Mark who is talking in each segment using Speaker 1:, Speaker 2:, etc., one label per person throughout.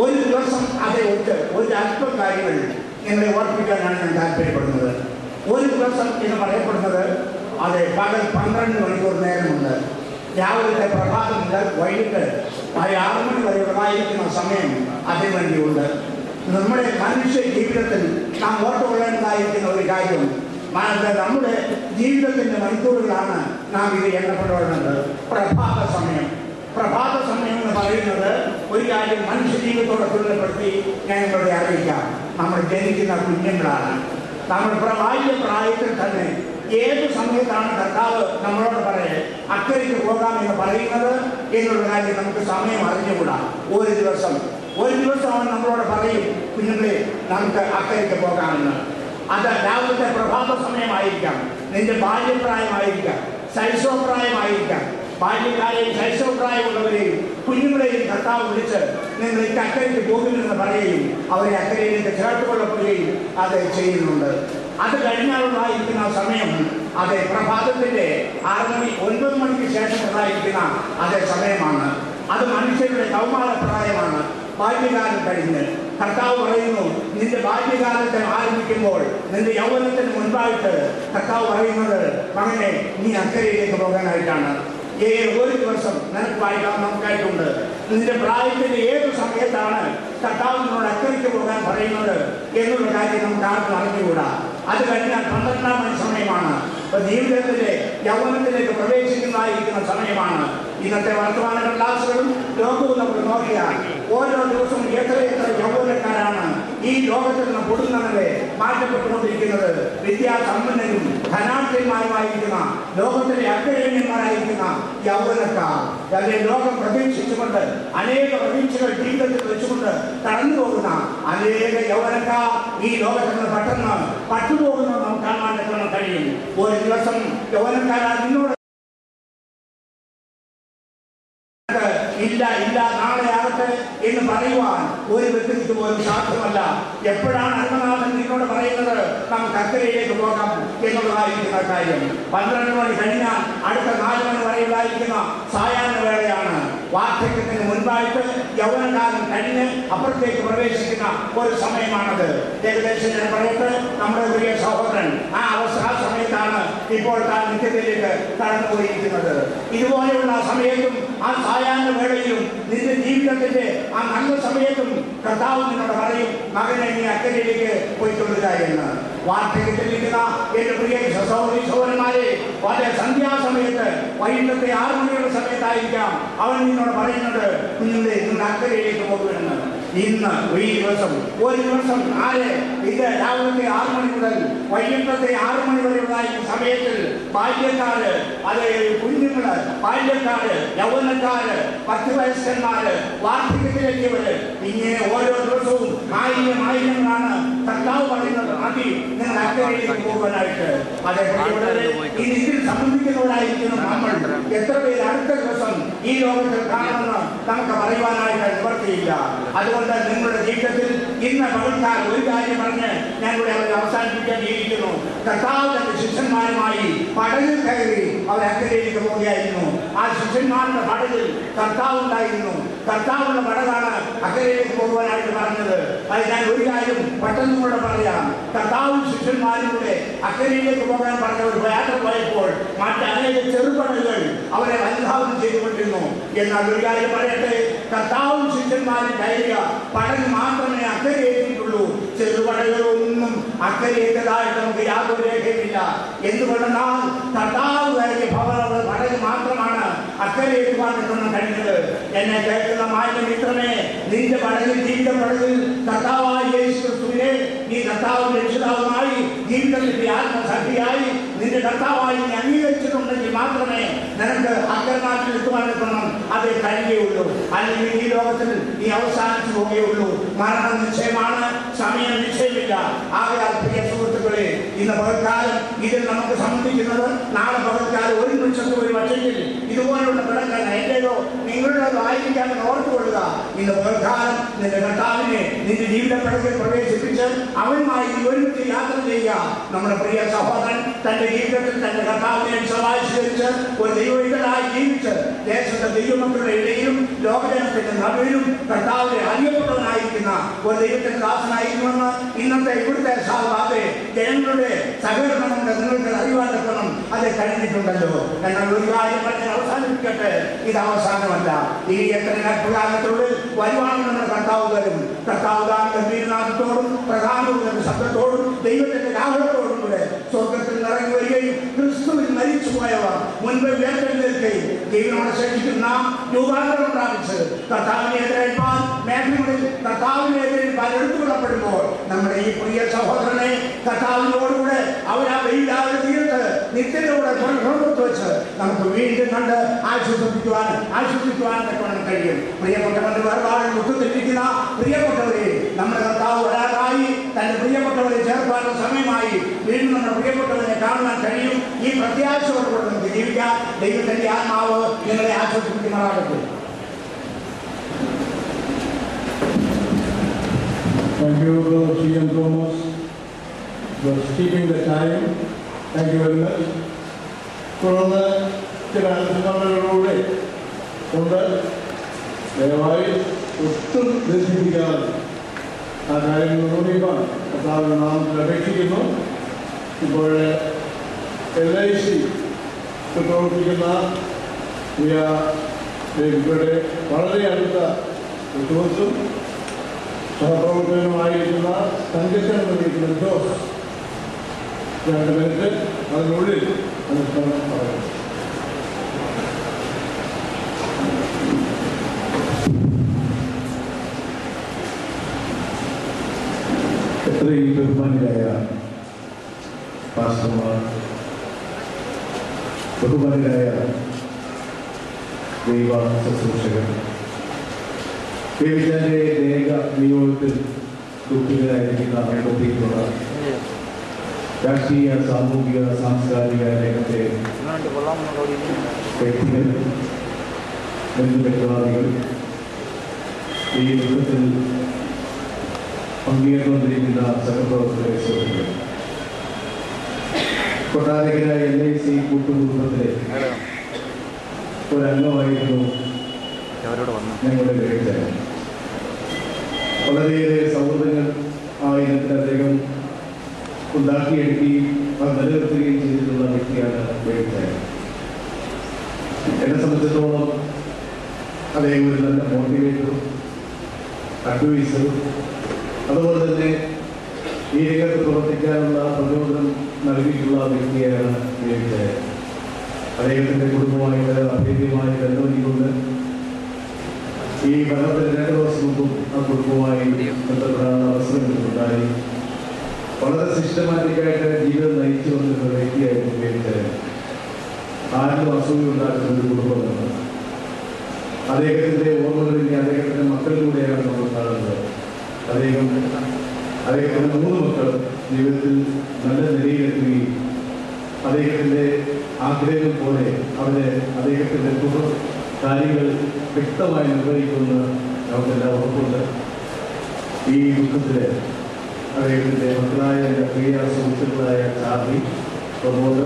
Speaker 1: ഒരു ദിവസം അതേ ഒട്ട് ഒരു അല്പം കാര്യങ്ങൾ നിങ്ങളെ ഓർപ്പിക്കാനാണ് ഞാൻ താല്പര്യപ്പെടുന്നത്. ഒരു ദിവസം എന്ന് പറയപ്പെടുന്നത് അത് പകൽ 12 മണിക്കൂർ നേരമുണ്ട്. രാവിലത്തെ പ്രഭാതം മുതൽ വൈകിട്ട് 6 മണി വരെ ഉണ്ടായിരിക്കുന്ന സമയം അതിനുവേണ്ടിയുണ്ട്. നമ്മുടെ മനുഷ്യ ജീവിതത്തിൽ നാം ഓർത്തുകൊള്ളേണ്ടതായിരിക്കുന്ന ഒരു കാര്യം, നമ്മുടെ ജീവിതത്തിൻ്റെ മണിക്കൂറുകളാണ് നാം ഇത് എണ്ണപ്പെടേണ്ടത്. പ്രഭാത സമയം എന്ന് പറയുന്നത് ഒരു കാര്യം മനുഷ്യ ജീവിതത്തോടെ തുലനപ്പെടുത്തി ഞാൻ നിങ്ങളോട് അറിയിക്കാം. നമ്മൾ ജനിക്കുന്ന കുഞ്ഞുങ്ങളാണ്. നമ്മൾ പ്രായത്തിൽ തന്നെ ഏത് സമയത്താണ് കർത്താവ് നമ്മളോട് അക്കരയ്ക്ക് പോകാമെന്ന് പറയുന്നത് എന്നുള്ള കാര്യം നമുക്ക് സമയം അറിഞ്ഞുകൂടാ. ഒരു ദിവസം അവൻ നമ്മളോട് പറയും, കുഞ്ഞുങ്ങളെ നമുക്ക് അക്കരയ്ക്ക് പോകാമെന്ന്. അത് രാവിലത്തെ പ്രഭാത സമയമായിരിക്കാം, നിന്റെ ബാല്യപ്രായമായിരിക്കാം, ശൈശവപ്രായമായിരിക്കാം. ബാല്യക്കാരെയും ശൈശവപ്രായമുള്ളവരെയും കുഞ്ഞുങ്ങളെയും കർത്താവ് വിളിച്ച് നിങ്ങൾക്ക് അക്കരയ്ക്ക് പോകുമെന്ന് പറയുകയും അവരെ അക്കരയിലേക്ക് ചേർത്തുകൊള്ളപ്പെടുകയും അത് ചെയ്യുന്നുണ്ട്. അത് കഴിഞ്ഞാലുണ്ടായിരിക്കുന്ന സമയം അത് പ്രഭാതത്തിന്റെ 6 മണി 9 മണിക്ക് ശേഷം ഉണ്ടായിരിക്കുന്ന അതേ സമയമാണ്. അത് മനുഷ്യരുടെ കൗമാരപ്രായമാണ്. ബാല്യകാലം കഴിഞ്ഞ് കർത്താവ് പറയുന്നു, നിന്റെ ബാല്യകാലത്തെ ആരംഭിക്കുമ്പോൾ നിന്റെ യൗവനത്തിന് മുൻപായിട്ട് കർത്താവ് പറയുന്നത്, മകനെ നീ അക്കരയിലേക്ക് പോകാനായിട്ടാണ്. ഒരു ദിവസം നിനക്ക് വായിക്കാൻ നമുക്കായിട്ടുണ്ട്. നിന്റെ പ്രായത്തിന്റെ ഏത് സമയത്താണ് കർത്താവ് നിന്നോട് അക്കരയ്ക്ക് പോകാൻ പറയുന്നത് എന്നുള്ള കാര്യം നമുക്ക് ആർക്കും അറിഞ്ഞുകൂടാ. അത് കഴിഞ്ഞാൽ 12-ാം മണി സമയമാണ്. ജീവിതത്തിലെ യൗവനത്തിലേക്ക് പ്രവേശിക്കുന്നതായിരിക്കുന്ന സമയമാണ്. ഇന്നത്തെ വർത്തമാന ക്ലാസുകളും ലോകവും നമ്മൾ നോക്കിയാൽ ഓരോ ദിവസവും എത്ര യൗവനക്കാരാണ് ഈ ലോകത്തിൽ നിന്ന് പൊടുന്നവരെ മാറ്റപ്പെട്ടുകൊണ്ടിരിക്കുന്നത്. വിദ്യാസമ്പന്നരും ധനാഢ്യന്മാരുമായിരിക്കുന്ന ലോകത്തിലെ അഗ്രഗണ്യന്മാരായിരിക്കുന്ന യൗവനക്കാർ അതിനെ ലോകം പ്രതീക്ഷിച്ചുകൊണ്ട് അനേക പ്രതീക്ഷകൾ ജീവിതത്തിൽ വെച്ചുകൊണ്ട് കടന്നു പോകുന്ന അനേക യൗവനക്കാർ ഈ ലോകത്തിൽ നിന്ന് പെട്ടെന്ന് പട്ടുപോകുന്നത് നമുക്ക് കാണാൻ കഴിയും. ഒരു ദിവസം യൗവനക്കാരാ നിന്നോട് ഇല്ല നാളെ ആകട്ടെ എന്ന് പറയുവാൻ ഒരു വ്യക്തിക്ക് പോലും സാധ്യമല്ല. എപ്പോഴാണ് അരുമനാഥൻ നിന്നോട് പറയുന്നത് നമുക്ക് അക്കരയിലേക്ക് പോകാം എന്നുള്ളതായിരിക്കുന്ന കാര്യം? 12 മണി കഴിഞ്ഞാൽ അടുത്ത 4 മണി വരെയുള്ളതായിരിക്കുന്ന സായാഹ്ന വേളയാണ്. വാർദ്ധക്യത്തിന് മുൻപായിട്ട് യൗവനകാലം കഴിഞ്ഞ് അപ്പുറത്തേക്ക് പ്രവേശിക്കുന്ന ഒരു സമയമാണത്. ഏകദേശം ഞാൻ പറയട്ടെ, നമ്മുടെ പ്രിയ സഹോദരൻ ആ സമയത്താണ് ഇപ്പോൾ താൻ നിത്യത്തിലേക്ക് കടന്നുപോയിരിക്കുന്നത്. ഇതുപോലെയുള്ള സമയത്തും ആ സായാഹ്ന വേളയിലും നിന്റെ ജീവിതത്തിന്റെ ആ നല്ല സമയത്തും കർത്താവ് നിന്നോട് പറയും, മകനെ നീ അക്കരയിലേക്ക് പോയിക്കൊള്ളുക എന്ന്. വാർദ്ധക്യത്തിലിരിക്കുന്ന എന്റെ പ്രിയ സഹോദരന്മാരെ, വളരെ സന്ധ്യാസമയത്ത് വൈകിട്ടത്തെ 6 മണിയുടെ സമയത്തായിരിക്കാം അവൻ നിന്നോട് പറയുന്നത്, കുഞ്ഞുങ്ങളെ നിങ്ങൾ അക്കരയിലേക്ക് പോകുമെന്ന്. ഇന്ന് ഈ ദിവസം ഒരു ദിവസം ഇത് രാവിലത്തെ 6 മണി മുതൽ വൈകിട്ടത്തെ 6 മണി വരെയുള്ളതായിരിക്കും സമയത്തിൽ ബാല്യക്കാര്, അത് കുഞ്ഞുങ്ങള്, ബാല്യക്കാര്, യൗവനക്കാര്, 10 വയസ്കന്മാര്, വാർദ്ധക്യത്തിലെത്തിയവര്, ഇങ്ങനെ ഓരോ ദിവസവും ആയിരങ്ങളാണ് കർത്താവ് പറയുന്നത് മതി നിങ്ങൾ അക്കരയിലേക്ക് പോകാനായിട്ട്. അതേപോലെ ഇതിൽ സംബന്ധിക്കുന്നവരായിരിക്കുന്ന നമ്മൾ എത്ര പേര് അടുത്ത ദിവസം ഈ ലോകത്തിൽ കാണുമെന്ന് നമുക്ക് പറയുവാനായിട്ട് നിവർത്തിയില്ല. അതുകൊണ്ട് നിങ്ങളുടെ ജീവിതത്തിൽ ഇന്ന് പകൽക്കാലം ഒരു കാര്യം പറഞ്ഞ് ഞാൻ ഇവിടെ അവരെ അവസാനിപ്പിക്കാൻ ജീവിക്കുന്നു. കർത്താവ് തന്റെ ശിഷ്യന്മാരുമായി പടകിൽ കയറി അവർ അക്കരയിലേക്ക് പോവുകയായിരുന്നു. ആ ശിഷ്യന്മാരുടെ പടകിൽ കർത്താവ് ഉണ്ടായിരുന്നു. കർത്താവുള്ള പടകാണ് അക്കരയിലേക്ക് പോകുവാനായിട്ട് പറഞ്ഞത്. അത് ഞാൻ ഒരു കാര്യം പെട്ടെന്ന് കൂടെ പറയാം. കർത്താവും ശിഷ്യന്മാരും കൂടെ അക്കരയിലേക്ക് പോകാൻ പറഞ്ഞ ഒരു യാത്ര പോയപ്പോൾ മറ്റനേക ചെറുപടകുകൾ അവരെ അനുധാവനം ചെയ്തുകൊണ്ടിരുന്നു. എന്നാൽ ഒരു കാര്യം പറയട്ടെ, കർത്താവും ശിഷ്യന്മാരും കയറിയ പടക് മാത്രമേ അക്കരയേറ്റിട്ടുള്ളൂ. ചെറുപടകളൊന്നും അക്കരയേറ്റതായിട്ട് നമുക്ക് യാതൊരു രേഖയുമില്ല. എന്തുകൊണ്ടെന്നാൽ കർത്താവ് കയറിയ പടക് മാത്രമാണ് അക്കരയേറ്റുവാൻ കഴിഞ്ഞത്. എന്നെ കേൾക്കുന്ന മാന്യ മിത്രമേ, നിന്റെ പടകിൽ ജീവിത പടകിൽ കർത്താവായ യേശു ക്രിസ്തുവിനെ നീ കർത്താവും രക്ഷിതാവുമായി ജീവിതത്തിന്റെ ആത്മസഖിയായി നിന്റെ കർത്താവായി നീ അംഗീകരിച്ചിട്ടുണ്ടെങ്കിൽ മാത്രമേ നിനക്ക് അക്കരനാട്ടിൽ എത്തുവാനെത്തണം. അത് കഴിയുകയുള്ളൂ. അല്ലെങ്കിൽ ഈ ലോകത്തിൽ നീ അവസാനിച്ചു പോവുകയുള്ളൂ. മരണം നിശ്ചയമാണ്, സമയം നിശ്ചയമില്ല. ആകയാൽ പ്രിയ സുഹൃത്തുക്കളെ, ഇന്ന് പകൽക്കാലം ഇതിൽ നമുക്ക് സംബന്ധിക്കുന്നത് നാളെ പകൽക്കാലം ഒരു നിമിഷത്തിൽ ഒരു പക്ഷെങ്കിൽ ഇതുപോലുള്ള പിടങ്ങൾ എന്റേതോ നിങ്ങളുടേതോ ആയിരിക്കാമെന്ന് ഓർത്തുകൊള്ളുക. ഇന്ന് പകൽക്കാലം നിന്റെ കർത്താവിനെ നിന്റെ ജീവിതപ്പെടുത്തിൽ പ്രവേശിപ്പിച്ച് അവനുമായി ഒരുമിച്ച് യാത്ര ചെയ്യുക. നമ്മുടെ പ്രിയ സഹോദരൻ തന്റെ ജീവിതത്തിൽ തന്റെ കർത്താവിനെ സമാശ്രയിച്ച് ഒരു ദൈവവിധനായി ജീവിച്ച് ദേശത്തെ ദൈവമക്കളുടെ ഇടയിലും ലോകജനത്തിന്റെ നടുവിലും കർത്താവിനെ അറിയപ്പെട്ടവനായി ഒരു ദൈവത്തിന്റെ ദാസനായിരുന്നുവെന്ന് ഇന്നത്തെ ഇവിടുത്തെ സാധാരണ ജനങ്ങളുടെ സഹകരണം കൊണ്ട് നിങ്ങൾക്ക് അറിയുവാൻ തക്കണം അത് കഴിഞ്ഞിട്ടുണ്ടല്ലോ. എന്നാൽ ഒരു കാര്യം പറഞ്ഞ് അവസാനിപ്പിക്കട്ടെ, ഇത് അവസാനമല്ല. ഈ എത്ര പ്രകാരത്തിനുള്ളിൽ വരുവാനും നമ്മുടെ കർത്താവ് തരും. കർത്താവ് താൻ ഗംഭീരനാഥത്തോടും പ്രധാനവും ശബ്ദത്തോടും ദൈവത്തിന്റെ കാഹളത്തോടും കൂടെ സ്വർഗത്തിൽ നിറങ്ങി വരികയും ക്രിസ്തുവിൽ മരിച്ചു പോയവർ മുൻപ് ഉയർത്തെഴുന്നേൽക്കുകയും ദൈവനോട് ശേഷിക്കും നാം രൂപാന്തരം പ്രാപിച്ച് കർത്താവിനെ എതിരേൽപ്പാൻ മേഖലകളിൽ കർത്താവിനെ എതിരേൽപ്പാൻ എടുത്തുകൊള്ളപ്പെടുമ്പോൾ നമ്മുടെ ഈ പ്രിയ സഹോദരനെ കർത്താവിനോടുകൂടെ അവരാ വെയിലാതെ തീർത്ത് നിത്യതയോടെ പുറത്ത് വെച്ച് നമുക്ക് വീണ്ടും കണ്ട് ആശ്വസിപ്പിക്കുവാൻ കഴിയും. പ്രിയപ്പെട്ടവരുടെ വേർപാടിൽ മുഖത്തിരിക്കുന്ന പ്രിയപ്പെട്ടവരെ നമ്മുടെ കർത്താവ് വരാറായി തന്റെ പ്രിയപ്പെട്ടവരെ ചേർക്കാനുള്ള സമയമായി വീണ്ടും നമ്മുടെ പ്രിയപ്പെട്ടവരെ കാണുവാൻ കഴിയും. ഈ പ്രത്യാശയോടുകൂടെ നമുക്ക് ജീവിക്കാൻ ദൈവത്തിന്റെ ആത്മാവ് നിങ്ങളെ ആശ്വസിപ്പിക്കുന്നതാകട്ടെ.
Speaker 2: Thank you, Brother C.M. Thomas, for keeping the time. Thank you very much. തുടർന്ന് ചില അനുസരണങ്ങളിലൂടെ കൊണ്ട് ദയവായി ഒട്ടും ദർശിപ്പിക്കാതെ ആ കാര്യങ്ങൾ നിർവഹിക്കാൻ കർത്താവിന്റെ നാമത്തിൽ അപേക്ഷിക്കുന്നു. ഇപ്പോൾ LIC പ്രവർത്തിക്കുന്ന ഇവിടെ വളരെ അടുത്ത സുഹൃത്തും സഹപ്രവർത്തകനുമായിരിക്കുന്ന സംഘടന നിർവഹിക്കുന്ന ജോസ് 2 മിനിറ്റ് അതിനുള്ളിൽ അനുസ്മരണം പറയുന്നു.
Speaker 3: എത്രയും ബഹുമാനിയായ പാസ്റ്റർമാർ, ബഹുമാനിയായ ദൈവ ശുശ്രൂഷകർ, ദൈവത്തിന്റെ ദേഹ നിയോഗത്തിൽ ദുഃഖിതരായിരിക്കുന്ന മേഖലയിലുള്ള രാഷ്ട്രീയ, സാമൂഹിക, സാംസ്കാരിക രംഗത്തെ വ്യക്തികൾ, ബന്ധുമിത്രാദികൾ, ഈ ദുഃഖത്തിൽ പങ്കേറുകൊണ്ടിരിക്കുന്ന സഹപ്രവർത്തകരെ, സുഹൃത്തുക്കൾ, കൊട്ടാരക്കര LIC കൂട്ടുകുടുംബത്തിലെ ഒരംഗമായിരുന്നു ഞങ്ങളുടെ ഗ്രഹിച്ചത്. വളരെയേറെ സൗഹൃദങ്ങൾ ആയിരത്തിൽ അദ്ദേഹം ഉണ്ടാക്കിയെടുക്കുകയും അത് നിലനിർത്തുകയും ചെയ്തിട്ടുള്ള വ്യക്തിയാണ് ഗ്രഹിച്ചത്. എന്നെ സംബന്ധിച്ചിടത്തോളം അദ്ദേഹം ഒരു നല്ല മോട്ടിവേറ്ററും അഡ്വൈസറും അതുപോലെ തന്നെ ഈ രംഗത്ത് പ്രവർത്തിക്കാനുള്ള പ്രചോദനം നൽകിയിട്ടുള്ള വ്യക്തിയാണ് ഗ്രഹിച്ചത്. അദ്ദേഹത്തിൻ്റെ കുടുംബമായിട്ട് അഭേദ്യമായ ബന്ധമിക്കൊണ്ട് ഈ ഭരണത്തിന് 2 ദിവസം മുമ്പും ആ കുടുംബവുമായി ബന്ധപ്പെടാനുള്ള അവസരങ്ങളുണ്ടായി. വളരെ സിസ്റ്റമാറ്റിക്കായിട്ട് ജീവിതം നയിച്ചു വന്നിരുന്ന വ്യക്തിയായിരുന്നു ഗ്രഹിച്ചത്. ആരും അസൂയുണ്ടാക്കുന്ന ഒരു കുടുംബമാണ്. അദ്ദേഹത്തിൻ്റെ ഓർമ്മകളിൽ അദ്ദേഹത്തിൻ്റെ മക്കളിലൂടെയാണ് നമ്മൾ കാണുന്നത്. അദ്ദേഹത്തിൻ്റെ 3 മക്കൾ ജീവിതത്തിൽ നല്ല നിലയിലെത്തുകയും അദ്ദേഹത്തിൻ്റെ ആഗ്രഹം പോലെ അദ്ദേഹത്തിൻ്റെ തുടർ കാര്യങ്ങൾ വ്യക്തമായി നിർവഹിക്കുമെന്ന് നമുക്കെല്ലാം ഉറപ്പുണ്ട്. ഈ ദുഃഖത്തിൽ അദ്ദേഹത്തിൻ്റെ മക്കളായ പ്രിയ സുഹൃത്തുക്കളായ ചാർലി, പ്രമോദ്,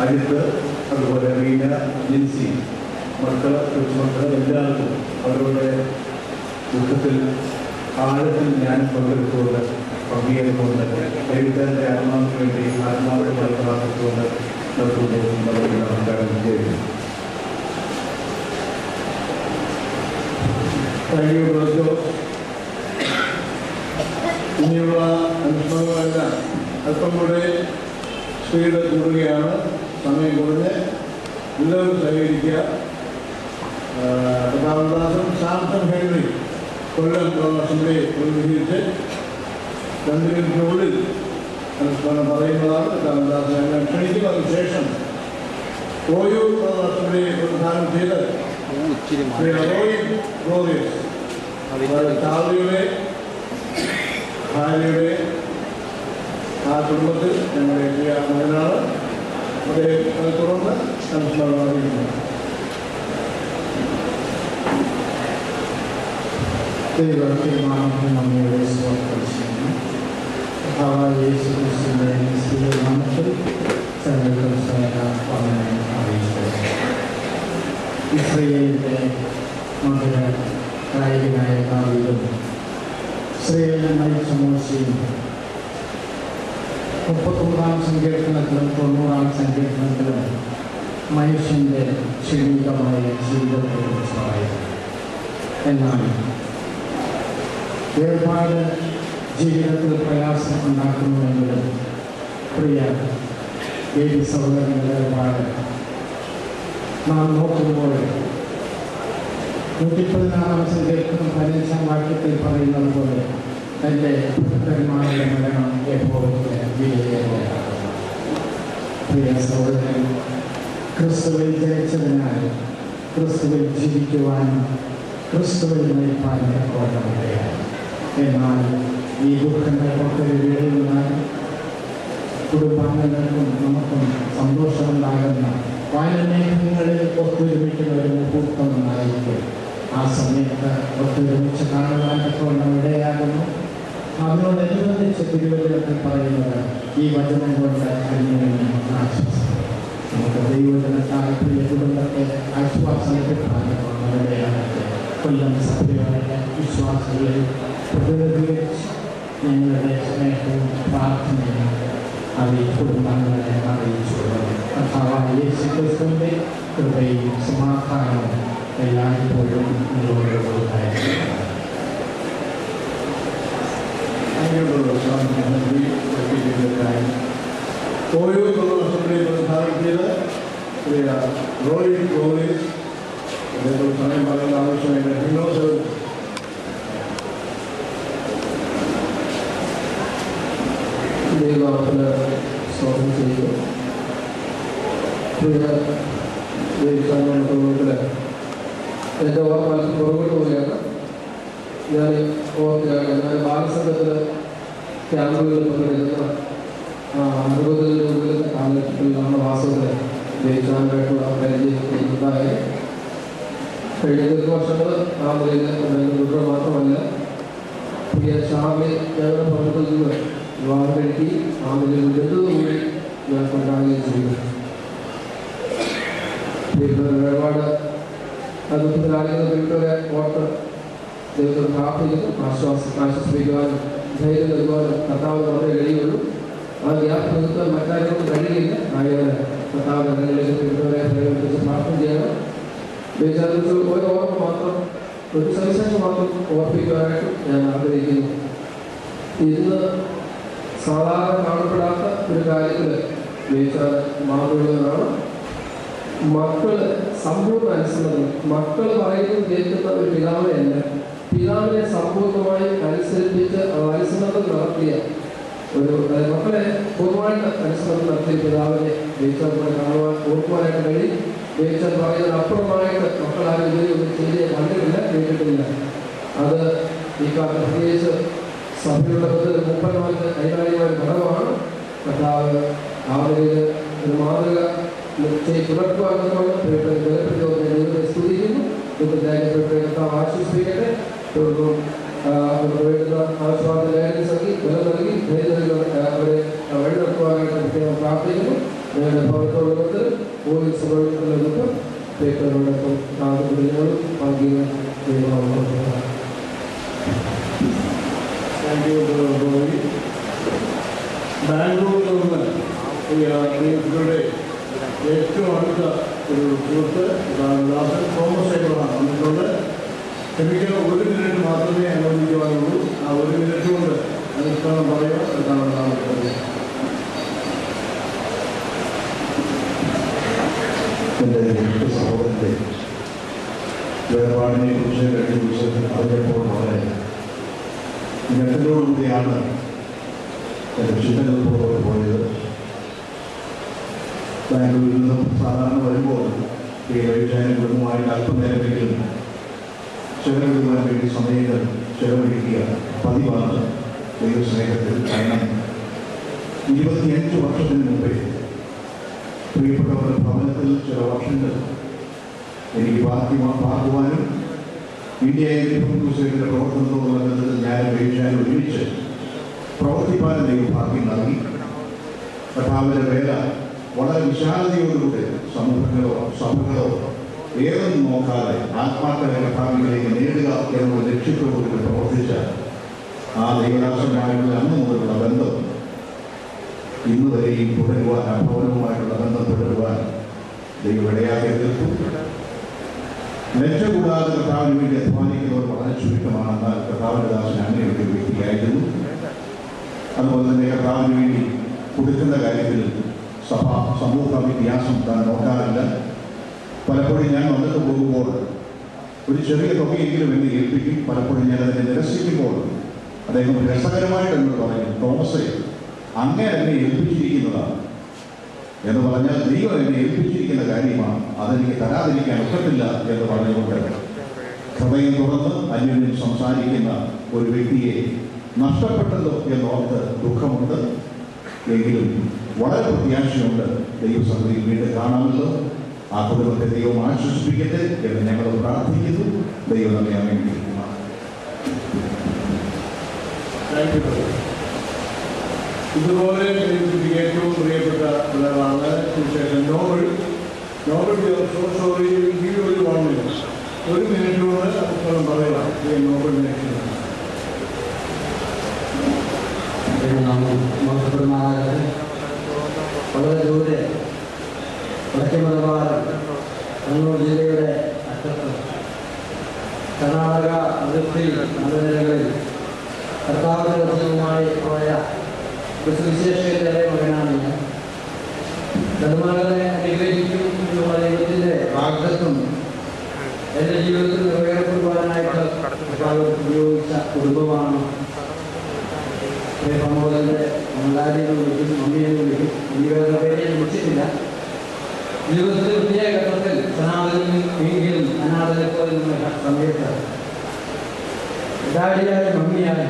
Speaker 3: അജിത്ത്, അതുപോലെ റീന, ജിൻസി, മക്കൾ, കൊച്ചുമക്കൾ എല്ലാവർക്കും അവരുടെ ദുഃഖത്തിൽ ആഴത്തിൽ ഞാൻ പങ്കെടുത്തുകൊണ്ട് പങ്കുചേർന്നുകൊണ്ട് ദൈവത്തിൻ്റെ ആത്മാവിന് വേണ്ടി ആത്മാവുമായി പ്രാർത്ഥിച്ചുകൊണ്ട് നമസ്കാരം ചെയ്യുന്നു.
Speaker 2: ഇനിയുള്ള അനുഷ്ഠാനങ്ങളെല്ലാം അല്പം കൂടെ സ്പീഡ് കൂടുകയാണ്. സമയം കുറഞ്ഞ് എല്ലാവരും സഹകരിക്കുക. കഥാവദാസൻ സാംസൺ ഹെൻറി കൊല്ലം പ്രവാസത്തെ പ്രതിനിധീകരിച്ച് 2 മിനിറ്റിനുള്ളിൽ അനുഷ്ഠാനം പറയുന്നതാണ്. കഥാവദാസൻ എല്ലാം ക്ഷണിക്കും. അതിനുശേഷം ഓയു പ്രവാസത്തെ പ്രധാനം ചെയ്ത് ചാർലിയുടെ ഭാര്യയുടെ ആ കുടുംബത്തിൽ ഞങ്ങളുടെ പ്രിയ മകനാണ്. അതേ തുടർന്ന് അനുസ്മരണം അറിയിക്കുന്നു.
Speaker 4: ദൈവത്തിൻ്റെ നമ്മയുടെ സ്വാഗതം യേശുക്രിസ്തുവിന്റെ നാമത്തിൽ അറിയിച്ചു. ഇസ്രയേലിന്റെ മകന് ഗായകനായ ദാവീദും ഇസ്രായേലിനെ നയിച്ച മോശയും 39-ാം സങ്കീർത്തനത്തിലും 90-ാം സങ്കീർത്തനത്തിലും മനുഷ്യൻ്റെ ക്ഷണികമായ ജീവിതത്തെക്കുറിച്ച് പറയുന്നു. എന്നാൽ വേർപാട് ജീവിതത്തിൽ പ്രയാസം ഉണ്ടാക്കുന്നുവെങ്കിലും പ്രിയ ദേവി സഹോദരങ്ങളുടെ വേർപാട് നാം നോക്കുമ്പോൾ 116-ാം സങ്കീർത്തനം 15-ാം വാക്യത്തിൽ പറയുന്നത് പോലെ തൻ്റെ ഭക്തന്മാരുടെ മരണം എപ്പോഴും വിലയേറെയാകുന്നു. പ്രിയ സഹോദരൻ, ക്രിസ്തുവിൽ ജനിച്ചതിനാൽ ക്രിസ്തുവിൽ ജീവിക്കുവാനും ക്രിസ്തുവിൽ നയിപ്പാനും ഓർമ്മയാണ്. എന്നാൽ ഈ ദുഃഖങ്ങൾക്കൊക്കെ വിളയുവാൻ കുടുംബാംഗങ്ങൾക്കും നമുക്കും സന്തോഷമുണ്ടാകുന്ന വാനമേഘങ്ങളിൽ ഒത്തൊരുമിക്കുന്ന ഒരു മുഹൂർത്തം ഉണ്ടായിരിക്കും. ആ സമയത്ത് ഒത്തൊരുമിച്ച് കാണുവാനൊക്കെ ഇടയാകുന്നു. അതിനോടനുബന്ധിച്ച് തിരുവചനത്തിൽ പറയുന്നത് ഈ വചനം കൊണ്ട് അന്യനെ ആശ്വാസം. നമുക്ക് ദൈവജനത്താൽ പ്രിയ കുടുംബത്തെ ആശ്വാസം കിട്ടാനിടയാകട്ടെ. കൊല്ലം സഭയുടെ വിശ്വാസികളിൽ പ്രതിനിധീകരിച്ച് ഞങ്ങളുടെ സ്നേഹവും പ്രാർത്ഥനയും കുടുംബാംഗങ്ങളെ അറിയിച്ചുകൊള്ളുന്നു. കർത്താവായ യേശു ക്രിസ്തുവിന്റെ കൃപയും സമാധാനവും എല്ലായ്പ്പോഴും നിങ്ങളോടുണ്ടായിരിക്കും.
Speaker 2: ഓരോ അസംബ്ലിയിൽ പ്രധാനം ചെയ്ത് പ്രിയ റോയി ഗോവിസ് അദ്ദേഹം സമയം പറയുന്ന ആവശ്യമായിട്ട് ഹിനോസ്
Speaker 5: ദൈവത്തിന് സ്വാഗതം ചെയ്യുന്നു. പ്രിയ ദൈവത്തിൽ എൻ്റെ ഓർമ്മ പുറകോട്ട് പോവുകയാണ്. ഞാൻ ഓർക്കുകയാണ്, ഞാൻ ബാലസംഘത്തിൽ ക്യാമ്പുകളിൽ പങ്കെടുക്കുന്ന 60-ൽ കൂടുതൽ കാലഘട്ടത്തിൽ നമ്മുടെ വാസത്തിൽ ജയിക്കാനായിട്ടുള്ള പരിചയം ഉണ്ടായി. കഴിഞ്ഞ വർഷങ്ങൾ ആ നിലയിൽ ദുഃഖം മാത്രമല്ല, പ്രിയ ഷാമി ഞങ്ങളുടെ ഭവനത്തിൽ നിന്ന് വിവാഹം കഴിക്കി ആ നിലയിൽ ബന്ധുകൂടി ഞാൻ കൊണ്ടാടുകയും ചെയ്തു. ഒരുപാട് ദുഃഖത്തിലായിരിക്കുന്ന വീട്ടുകാരെ ഓർത്ത് ദൈവത്തോട് പ്രാർത്ഥിക്കുന്നു. ആശ്വസിപ്പിക്കുവാനും ധൈര്യം നൽകുവാനും കർത്താവ് മാത്രമേ കഴിയുള്ളൂ. ആ ഗ്യാപ്പ് നിർത്താൻ മറ്റാർക്കും കഴിയില്ല. ആയവരെ കർത്താവ് ജനങ്ങളിലേക്ക് വീട്ടുകാരെ പ്രയോഗിച്ച് പ്രാർത്ഥന ചെയ്യണം. വിചാരിച്ച് ഒരു ഓർമ്മ മാത്രം, ഒരു സവിശേഷം മാത്രം ഓർപ്പിക്കുവാനായിട്ട് ഞാൻ ആഗ്രഹിക്കുന്നു. ഇന്ന് സാധാരണ കാണപ്പെടാത്ത ഒരു കാര്യത്തിൽ വീഴ്ച മാതൃകകളാണ്. മക്കള് സമ്പൂർണ്ണ അനുസരണം. മക്കൾ പറയുന്നത് കേൾക്കുന്ന ഒരു പിതാവിനെയല്ല, പിതാവിനെ സമ്പൂർണ്ണമായി അനുസരിപ്പിച്ച് അനുസരണം നടത്തിയ ഒരു മക്കളെ പൊതുവായിട്ട് അനുസരണം നടത്തിയ പിതാവിനെ വീഴ്ച കാണുവാൻ ഓർക്കുവാനായിട്ട് കഴിയും. വീഴ്ച പറയുന്നത് അപ്പുറമായിട്ട് മക്കളാരും ഇതുവരെ ഒന്നും ചെയ്ത് കണ്ടിട്ടില്ല, കേട്ടിട്ടില്ല. അത് ഈ കാലത്ത് പ്രത്യേകിച്ച് സഭയുടെ ബന്ധത്തിൽ മുപ്പന്മാർക്ക് കൈകാര്യമായ ഘടകമാണ്. കർത്താവ് ആ നിലയിൽ ഒരു മാതൃക പുലർത്തുവാണെന്നുകൊണ്ട് ദൈവത്തെ സ്തുതിക്കുന്നു. കർത്താവ് ആശ്വസിപ്പിക്കട്ടെ. തുടർന്നും വേണ്ടുന്ന ആശ്വാസ ലേഖനം നൽകി ബലം നൽകി അവരെ വഴി നടത്തുവാനായിട്ട് പ്രത്യേകം പ്രാർത്ഥിക്കുന്നു. ഞങ്ങളുടെ ഭവനത്തോടൊപ്പം പോലീസ് സഭയോടൊപ്പം പേപ്പറിനോടൊപ്പം കുഞ്ഞുങ്ങളും പങ്കിടുന്ന
Speaker 2: ബാംഗ്ലൂരിൽ നിന്ന് പ്രിയപ്പെട്ടവരുടെ ഏറ്റവും അടുത്ത ഒരു സുഹൃത്ത് ദാസൻ തോമസ് ഏബ്രഹാം വന്നിട്ടുണ്ട്. എനിക്ക് 1 മിനിറ്റ് മാത്രമേ അനുവദിക്കുവാനുള്ളൂ. ആ 1 മിനിറ്റ് കൊണ്ട് അനുഷ്ഠാനം പറയുക എന്നാണ് താമസിക്കുന്നത്.
Speaker 6: എൻ്റെ സഹോദരൻ്റെ വേർപാടിനെ കുറിച്ച് കഴിഞ്ഞ ദിവസത്തിൽ അറിഞ്ഞപ്പോൾ വളരെ ഞെട്ടലോടുകൂടിയാണ് എൻ്റെ ചിന്തകൾ പുറകോട്ട് പോയത്. ബാംഗ്ലൂരിൽ നിന്നും സാധാരണ വരുമ്പോൾ ഈ വൈദ്യുതി കുടുംബമായിട്ട് അല്പനേരമെങ്കിലും ചെലവഴിക്കുവാൻ വേണ്ടി സമയങ്ങൾ ചെലവഴിക്കുക പതിവാണ് ദൈവസ്നേഹത്തിൽ. കാരണം 25 വർഷത്തിന് മുമ്പേ പ്രിയപ്പെട്ടവരുടെ ഭവനത്തിൽ ചില വർഷങ്ങൾ എനിക്ക് പാർക്കുവാനും ഇന്ത്യയിലെ പ്രവർത്തനത്തോടുള്ള ഞാൻ വീഴ്ചാൻ ഒരുമിച്ച് പ്രവർത്തിപ്പാനും ദൈവം ഭാഗ്യം നൽകി. കർത്താവിൻ്റെ വേല വളരെ വിശാലതയോടുകൂടെ സമൂഹങ്ങളോ സഭകളോ ഏതൊന്നും നോക്കാതെ ആത്മാക്കളെ കർത്താവിലേക്ക് നേടുക എന്ന ദൈവദാസനുമായുള്ള അന്ന് മുതലുള്ള ബന്ധം ഇന്ന് വരെയും തുടരുവാൻ, അഭവനവുമായിട്ടുള്ള ബന്ധം തുടരുവാൻ ദൈവം ഇടയാക്കി തീർക്കും. ലക്ഷ്യ കൂടാതെ കർത്താവിന് വേണ്ടി അധ്വാനിക്കുന്നവർ വളരെ ചുരുക്കമാണെന്നാൽ കർത്താവിന്റെ ദാസൻ അങ്ങനെയൊക്കെ ഒരു വ്യക്തിയായിരുന്നു. അതുപോലെ തന്നെ കർത്താവിന് വേണ്ടി കൊടുക്കുന്ന കാര്യത്തിൽ സഭ സമൂഹ വ്യത്യാസം താൻ നോക്കാറില്ല. പലപ്പോഴും ഞാൻ വന്നിട്ട് പോകുമ്പോൾ ഒരു ചെറിയ തുകയെങ്കിലും എന്നെ ഏൽപ്പിക്കും. പലപ്പോഴും ഞാൻ അതിനെ നിരസിക്കുമ്പോൾ അദ്ദേഹം രസകരമായിട്ട് എന്നോട് പറയും, തോമസേ, അങ്ങനെ എന്നെ ഏൽപ്പിച്ചിരിക്കുന്നതാണ് എന്ന് പറഞ്ഞാൽ ദൈവം എന്നെ ഏൽപ്പിച്ചിരിക്കുന്ന കാര്യമാണ്, അതെനിക്ക് തരാതിരിക്കാൻ ഒക്കത്തില്ല എന്ന് പറഞ്ഞുകൊണ്ട് ഹൃദയം തുറന്ന് അന്യോന്യം സംസാരിക്കുന്ന ഒരു വ്യക്തിയെ നഷ്ടപ്പെട്ടല്ലോ എന്നോർത്ത് ദുഃഖമുണ്ട്. എങ്കിലും വളരെ പ്രത്യാശയുണ്ട്, ദൈവസന്നിധിയിൽ വീണ്ടും കാണാമല്ലോ. ആ കുടുംബത്തെ ദൈവം ആശ്വസിപ്പിക്കട്ടെ എന്ന് ഞങ്ങൾ പ്രാർത്ഥിക്കുന്നു. ദൈവം നമ്മെ അനുഗ്രഹിക്കുന്നു.
Speaker 2: ഇതുപോലെ ഏറ്റവും പ്രിയപ്പെട്ട ഒരാളാണ് സുശേഷൻ നോബൽ. ഒരു 1 minute, 1 minute കൊണ്ട് പുസ്തകം പറയാം. നോബലിനെ
Speaker 7: വളരെ ദൂരെ വടക്കുമലബാർ കണ്ണൂർ ജില്ലയുടെ അറ്റത്ത് കർണാടക അതിർത്തി മലനിരകളിൽ കർത്താവിന്റെ വചനവുമായി പോയ സുവിശേഷകരുടെ മകനാണ് ഞാൻ. ധർമ്മങ്ങളെ അനുഗ്രഹിക്കും എന്നുള്ള ദൈവത്തിന്റെ വാഗ്ദത്തം എൻ്റെ ജീവിതത്തിൽ നിറവേറപ്പെടുവാനായിട്ട് ഉപയോഗിച്ച കുടുംബമാണ്. പ്രമോദന്റെ മംഗാലിയെ വിളിക്കും, മമ്മിയെ വിളിക്കും, ഇവരുടെ പേരെ വിളിച്ചിട്ടില്ല. ജീവിതത്തിൽ പ്രത്യേക ഘട്ടത്തിൽ സനാതനെങ്കിലും അനാഥനെ പോലെ സമയത്ത് ഡാഡിയായ മമ്മിയായ